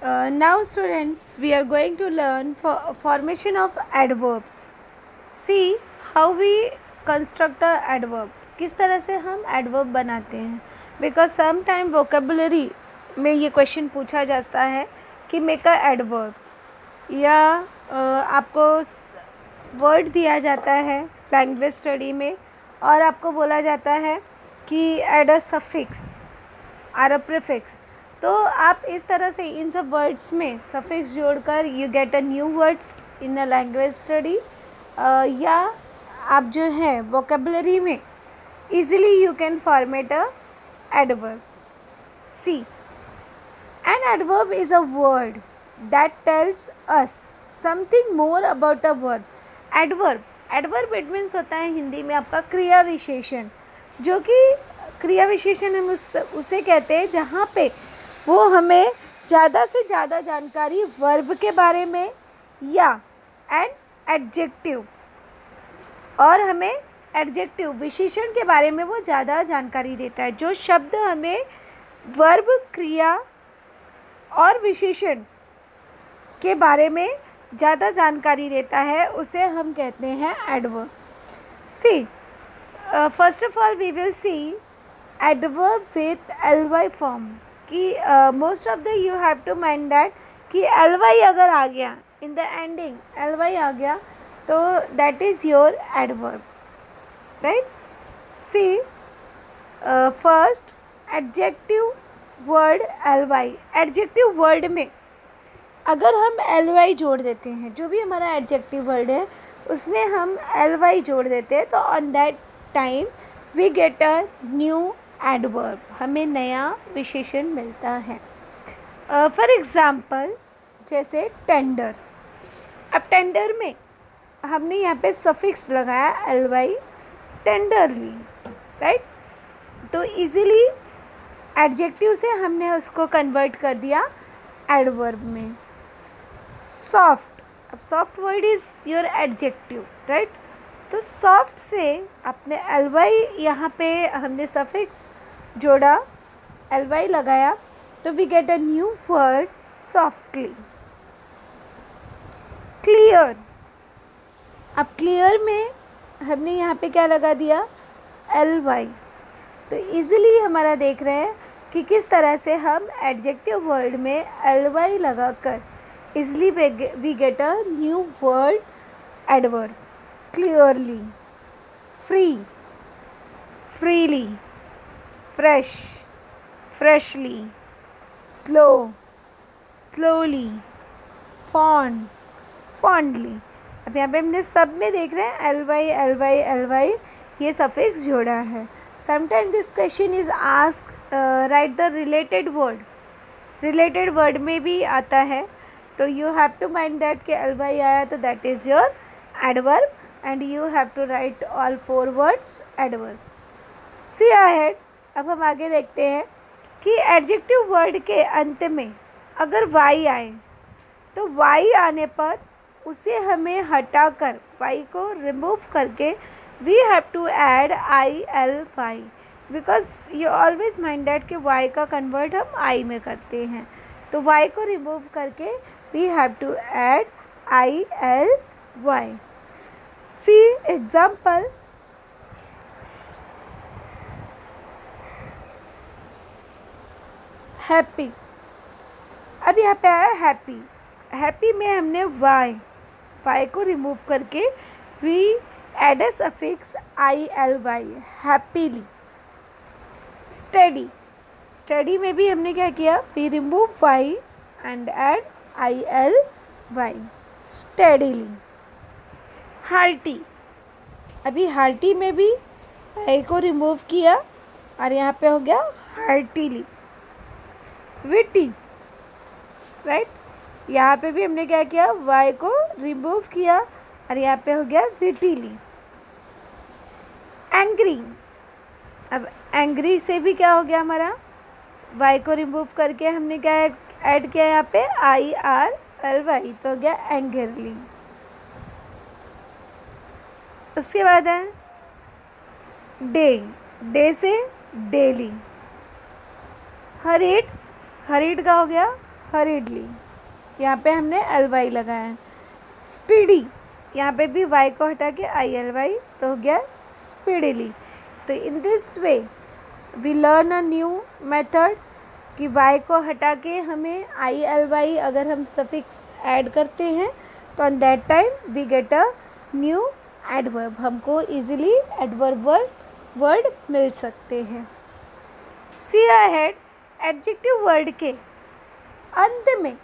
Now students, we are going to learn formation of adverbs. See how we construct a adverb. किस तरह से हम adverb बनाते हैं. Because sometime vocabulary में ये question पूछा जाता है कि make a adverb, या आपको word दिया जाता है language study में और आपको बोला जाता है कि add a suffix और a prefix. तो आप इस तरह से इन सब वर्ड्स में सफिक्स जोड़कर you get a new words in a language study, या आप जो है वोकेबलरी में easily you can format a adverb. See, an adverb is a word that tells us something more about a verb. Adverb it means होता है हिंदी में आपका क्रिया विशेषण, जो कि क्रिया विशेषण हम उसे कहते हैं जहाँ पे वो हमें ज़्यादा से ज़्यादा जानकारी वर्ब के बारे में या एंड एडजेक्टिव, और हमें एडजेक्टिव विशेषण के बारे में वो ज़्यादा जानकारी देता है. जो शब्द हमें वर्ब, क्रिया और विशेषण के बारे में ज़्यादा जानकारी देता है उसे हम कहते हैं adverb. See, first of all we will see adverb with ly form. कि most of the you have to mind that कि ly अगर आ गया इन द एंडिंग, ly आ गया तो that is your adverb, right. See, first adjective word ly. Adjective word में अगर हम ly जोड़ देते हैं, जो भी हमारा एडजेक्टिव वर्ड है उसमें हम ly जोड़ देते हैं, तो on that time we get a new adverb, हमें नया विशेषण मिलता है. फॉर एग्ज़ाम्पल जैसे टेंडर. अब टेंडर में हमने यहाँ पे सफिक्स लगाया ly, टेंडरली, राइट. तो इजीली एडजेक्टिव से हमने उसको कन्वर्ट कर दिया एडवर्ब में. सॉफ्ट, अब soft word is your adjective, right. तो सॉफ्ट से अपने ly यहाँ पे हमने सफिक्स जोड़ा, ly लगाया, तो we get a new word softly. Clear. अब क्लियर में हमने यहाँ पे क्या लगा दिया, ly. तो इजीली हमारा देख रहे हैं कि किस तरह से हम एडजेक्टिव वर्ड में ly लगाकर easily we get a new word adverb. Clearly, free, freely, fresh, freshly, slow, slowly, fond, fondly. अब यहाँ पे हमने सब में देख रहे हैं ly ये सफिक्स जोड़ा है. Sometime this question is ask right the related word. Related word में भी आता है, so you have to mind that कि ly आया तो that is your adverb and you have to write all 4 words adverb. See ahead. अब हम आगे देखते हैं कि एडजेक्टिव वर्ड के अंत में अगर y आए तो y आने पर उसे हमें हटाकर, y को रिमूव करके we have to add ily, because you always mind that कि y का कन्वर्ट हम I में करते हैं, तो y को रिमूव करके we have to add ily. See example. Happy. अब यहाँ पे आया हैप्पी. हैप्पी में हमने y को रिमूव करके we add a suffix ily, happily. Study. Study में भी हमने क्या किया, we remove y and add ily, studily. Hearty. अभी हार्टी में भी y को रिमूव किया और यहाँ पे हो गया हार्टीली. Witty, right. यहाँ पे भी हमने क्या किया, y को रिमूव किया और यहाँ पे हो गया विटीली. एंग्री. अब एंग्री से भी क्या हो गया हमारा, y को रिमूव करके हमने क्या ऐड किया यहाँ पे IRLY, तो हो गया एंगरली. उसके बाद है डे. डे से डेली. हरीड. हरीड का हो गया हरीडली, यहाँ पे हमने ly लगाया है। स्पीडी, यहाँ पे भी y को हटा के ily तो हो गया स्पीडीली। तो in this way we learn a new method कि y को हटा के हमें ily अगर हम सफिक्स ऐड करते हैं तो on that time we get a new adverb, हमको इजीली एडवर्ब वर्ड मिल सकते हैं। सी अहेड, एडजेक्टिव वर्ड के अंत में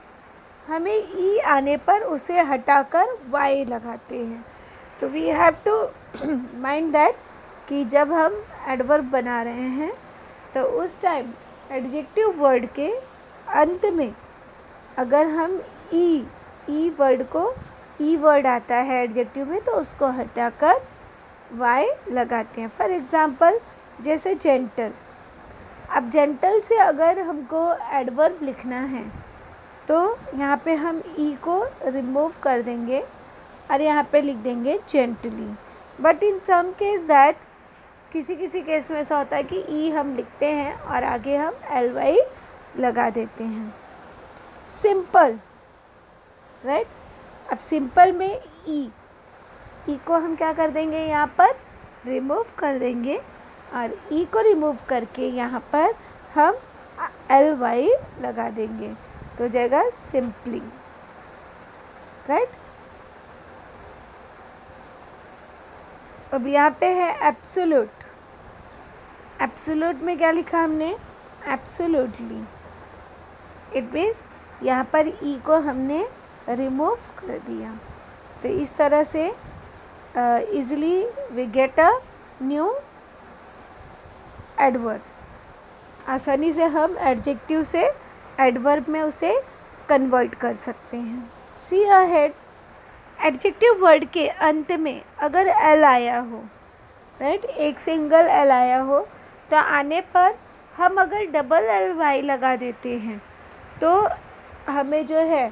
हमें ई आने पर उसे हटाकर वाई लगाते हैं। तो we have to mind that कि जब हम एडवर्ब बना रहे हैं तो उस टाइम एडजेक्टिव वर्ड के अंत में अगर हम ई वर्ड आता है एडजेक्टिव में तो उसको हटाकर वाई लगाते हैं। फॉर एग्ज़ाम्पल जैसे जेंटल, अब जेंटल से अगर हमको एडवर्ब लिखना है तो यहाँ पे हम ई को रिमूव कर देंगे और यहाँ पे लिख देंगे gently. But in some case that, किसी केस में ऐसा होता है कि ई हम लिखते हैं और आगे हम ly लगा देते हैं। Simple, right. अब सिंपल में ई को हम क्या कर देंगे, यहाँ पर रिमूव कर देंगे और ई को रिमूव करके यहाँ पर हम ly लगा देंगे तो हो जाएगा सिंपली, राइट। अब यहाँ पे है एब्सोल्यूट। एब्सोल्यूट में क्या लिखा हमने, एब्सोल्यूटली। इट मीन्स यहाँ पर ई को हमने रिमूव कर दिया। तो इस तरह से easily we get a new adverb. आसानी से हम एडजेक्टिव से एडवर्ब में उसे कन्वर्ट कर सकते हैं। सी अहेड, एडजेक्टिव वर्ड के अंत में अगर एल आया हो, राइट, एक सिंगल एल आया हो तो आने पर हम अगर डबल ly लगा देते हैं तो हमें जो है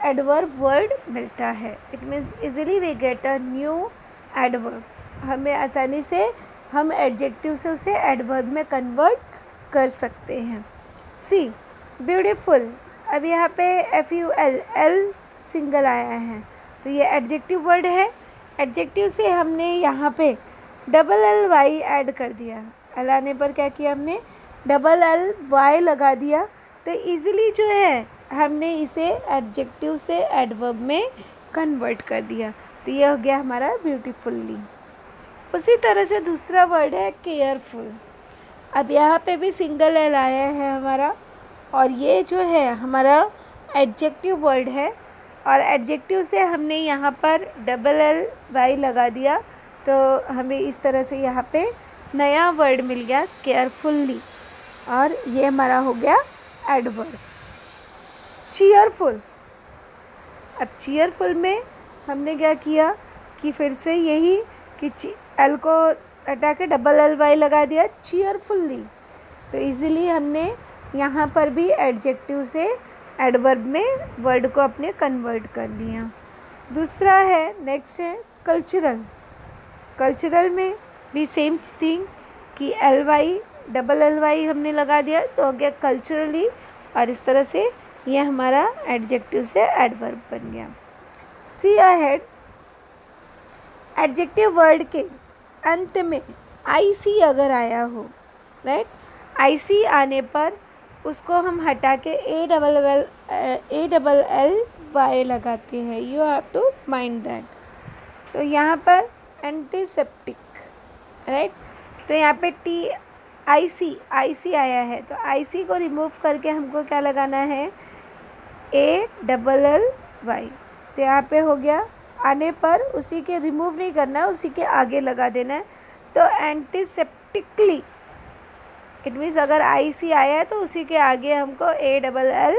एडवर्ब वर्ड मिलता है। It means easily we get a new adverb. हमें आसानी से हम एडजेक्टिव से उसे एडवर्ब में कन्वर्ट कर सकते हैं। सी ब्यूटीफुल, अब यहाँ पे FUL सिंगल आया है तो ये एडजेक्टिव वर्ड है। एडजेक्टिव से हमने यहाँ पे डबल ly ऐड कर दिया। एल आने पर क्या किया हमने, डबल ly लगा दिया। तो इजीली जो है हमने इसे एडजेक्टिव से एडवर्ब में कन्वर्ट कर दिया। तो ये हो गया हमारा ब्यूटीफुल्ली। उसी तरह से दूसरा वर्ड है केयरफुल। अब यहाँ पे भी सिंगल एल आया है हमारा और ये जो है हमारा एडजेक्टिव वर्ड है और एडजेक्टिव से हमने यहाँ पर डबल ly लगा दिया तो हमें इस तरह से यहाँ पे नया वर्ड मिल गया केयरफुल्ली और ये हमारा हो गया एडवर्ब। चीयरफुल, अब चीयरफुल में हमने क्या किया कि फिर से यही कि एल को हटा के डबल ly लगा दिया चीयरफुल्ली। तो इजीली हमने यहाँ पर भी एडजेक्टिव से एडवर्ब में वर्ड को अपने कन्वर्ट कर लिया। दूसरा है, नेक्स्ट है कल्चरल। कल्चरल में भी सेम थिंग कि ly डबल ly हमने लगा दिया तो हो गया कल्चरली और इस तरह से ये हमारा एडजेक्टिव से एडवर्ब बन गया। सी अहेड, एडजेक्टिव वर्ड के अंत में IC अगर आया हो, राइट, IC आने पर उसको हम हटा के A डबल L Y लगाते हैं। You have to mind that. तो यहाँ पर एंटीसेप्टिक, राइट, तो यहाँ पे IC आया है तो IC को रिमूव करके हमको क्या लगाना है, A डबल L Y। तो यहाँ पे हो गया, आने पर उसी के रिमूव नहीं करना है, उसी के आगे लगा देना है। तो एंटीसेप्टिकली, इट मीन्स अगर IC आया है तो उसी के आगे हमको A double L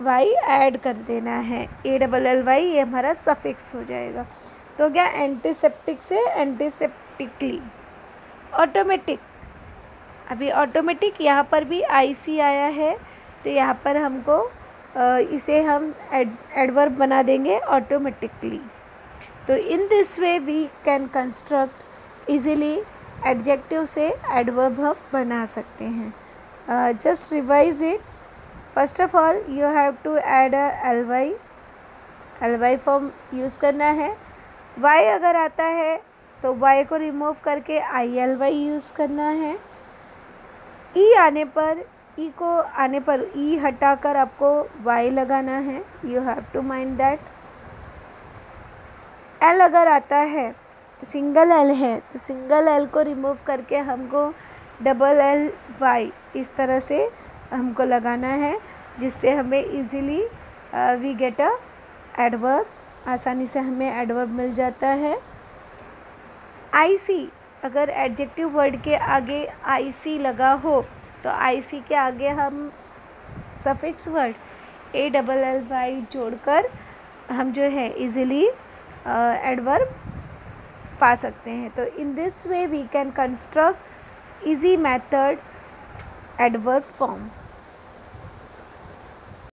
Y add कर देना है। A डबल L Y ये हमारा सफिक्स हो जाएगा। तो क्या, एंटीसेप्टिक से एंटीसेप्टिकली। ऑटोमेटिक, अभी ऑटोमेटिक यहाँ पर भी IC आया है तो यहाँ पर हमको इसे हम एडवर्ब बना देंगे ऑटोमेटिकली। तो in this way we can construct easily adjective से एडवर्ब हम बना सकते हैं। Just revise it. First of all you have to add L Y form use करना है। वाई अगर आता है तो वाई को रिमूव करके आई एल वाई यूज़ करना है। ई आने पर ई हटाकर आपको वाई लगाना है। You have to mind that. L अगर आता है, सिंगल एल है तो सिंगल एल को रिमूव करके हमको डबल एल वाई इस तरह से हमको लगाना है, जिससे हमें easily we get a adverb, आसानी से हमें एडवर्ब मिल जाता है। आई सी, अगर एडजेक्टिव वर्ड के आगे आई सी लगा हो तो आई सी के आगे हम suffix word A double L Y जोड़कर हम जो है इजीली एडवर्ब पा सकते हैं। तो in this way we can construct easy method adverb form.